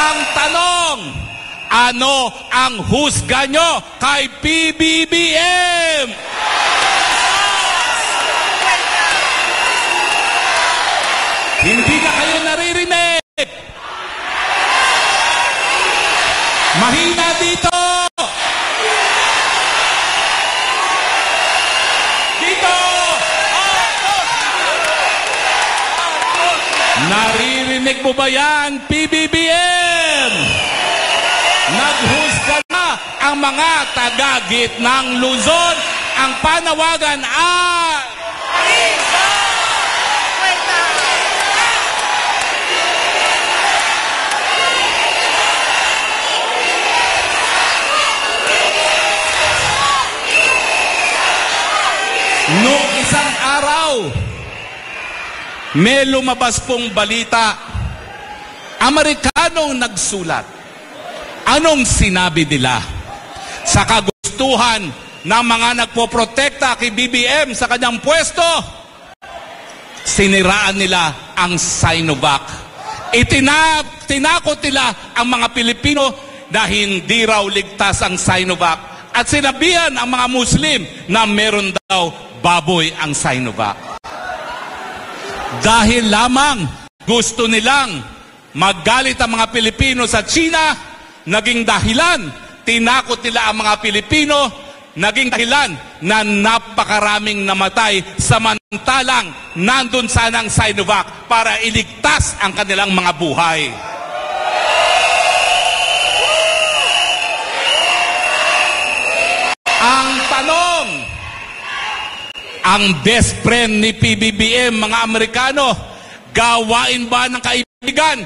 Ang tanong, ano ang husga nyo kay PBBM? Hindi na kayo naririnig. Mahina dito. Dito. Naririnig mo ba yan, PBBM? Naghusga na ang mga taga-gitnang Luzon. Ang panawagan ay... Noong isang araw, may lumabas pong balita. Amerikanong nagsulat. Anong sinabi nila? Sa kagustuhan ng mga nagpoprotekta kay BBM sa kanyang pwesto, siniraan nila ang Sinovac. Tinakot nila ang mga Pilipino na hindi raw ligtas ang Sinovac. At sinabihan ang mga Muslim na meron daw baboy ang Sinovac. Dahil lamang gusto nilang magalit ang mga Pilipino sa China, naging dahilan, tinakot nila ang mga Pilipino, naging dahilan na napakaraming namatay samantalang nandun sana ang Sinovac para iligtas ang kanilang mga buhay. Ang tanong, ang best friend ni PBBM, mga Amerikano, gawain ba ng kaibigan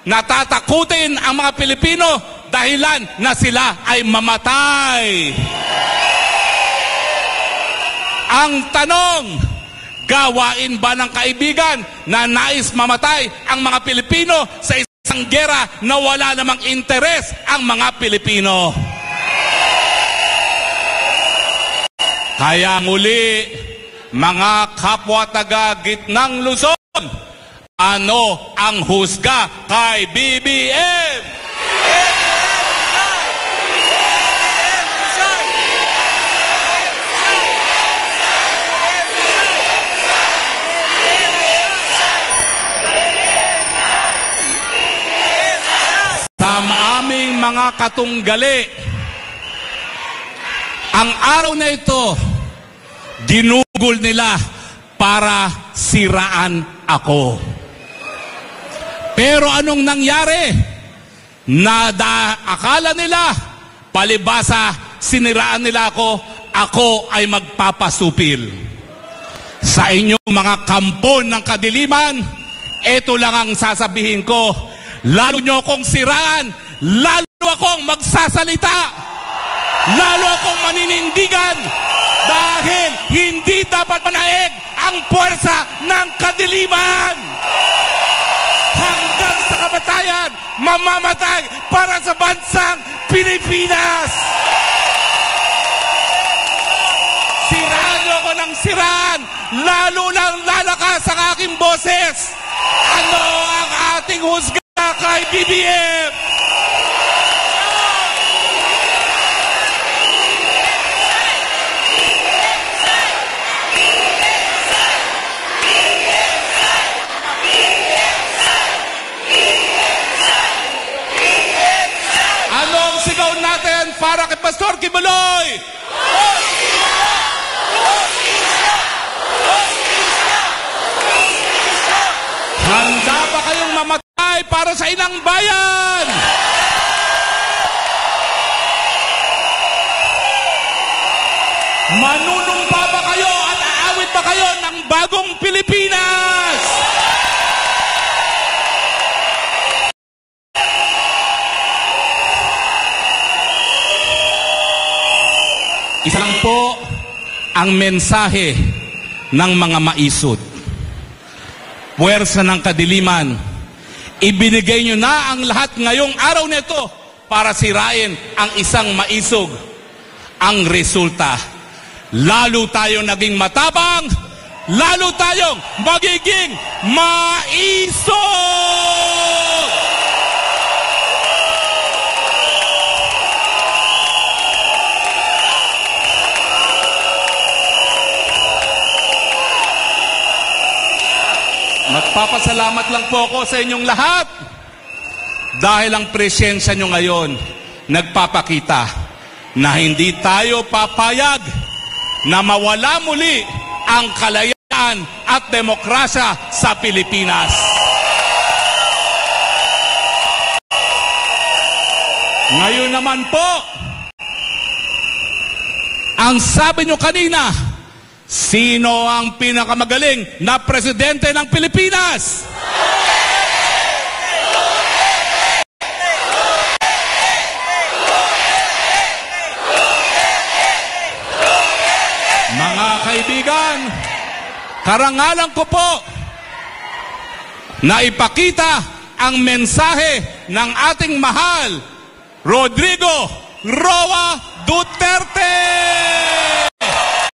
na tatakutin ang mga Pilipino dahilan na sila ay mamatay? Ang tanong, gawain ba ng kaibigan na nais mamatay ang mga Pilipino sa isang gera na wala namang interes ang mga Pilipino? Kaya muli, mga kapwa taga-gitnang Luzon, ano ang husga kay BBM? Sa aming mga katunggali, ang araw na ito, ginugol nila para siraan ako. Pero anong nangyari? Akala nila, palibasa, siniraan nila ako ay magpapasupil. Sa inyong mga kampon ng kadiliman, ito lang ang sasabihin ko, lalo nyo akong siraan, lalo akong magsasalita. Lalo akong maninindigan dahil hindi dapat manaig ang puwersa ng kadiliman. Hanggang sa kamatayan, mamamatay para sa bansang Pilipinas. Siraan niyo ako ng siraan, lalo lang lalakas ang aking boses. Ano ang ating husga kay BBM? Para kay Pastor Kibuloy. Handa ba kayong mamatay para sa inang bayan? Manunumpa ba kayo at aawit ba kayo ng bagong Pilipinas? Isa lang po ang mensahe ng mga maisod. Puwersa ng kadiliman, ibinigay nyo na ang lahat ngayong araw nito para sirain ang isang maisog. Ang resulta, lalo tayong naging matapang, lalo tayong magiging maisog! Nagpapasalamat lang po ako sa inyong lahat dahil ang presensya nyo ngayon nagpapakita na hindi tayo papayag na mawala muli ang kalayaan at demokrasya sa Pilipinas. Ngayon naman po, ang sabi nyo kanina, sino ang pinakamagaling na presidente ng Pilipinas? Mga kaibigan, karangalan ko po na ipakita ang mensahe ng ating mahal Rodrigo Roa Duterte.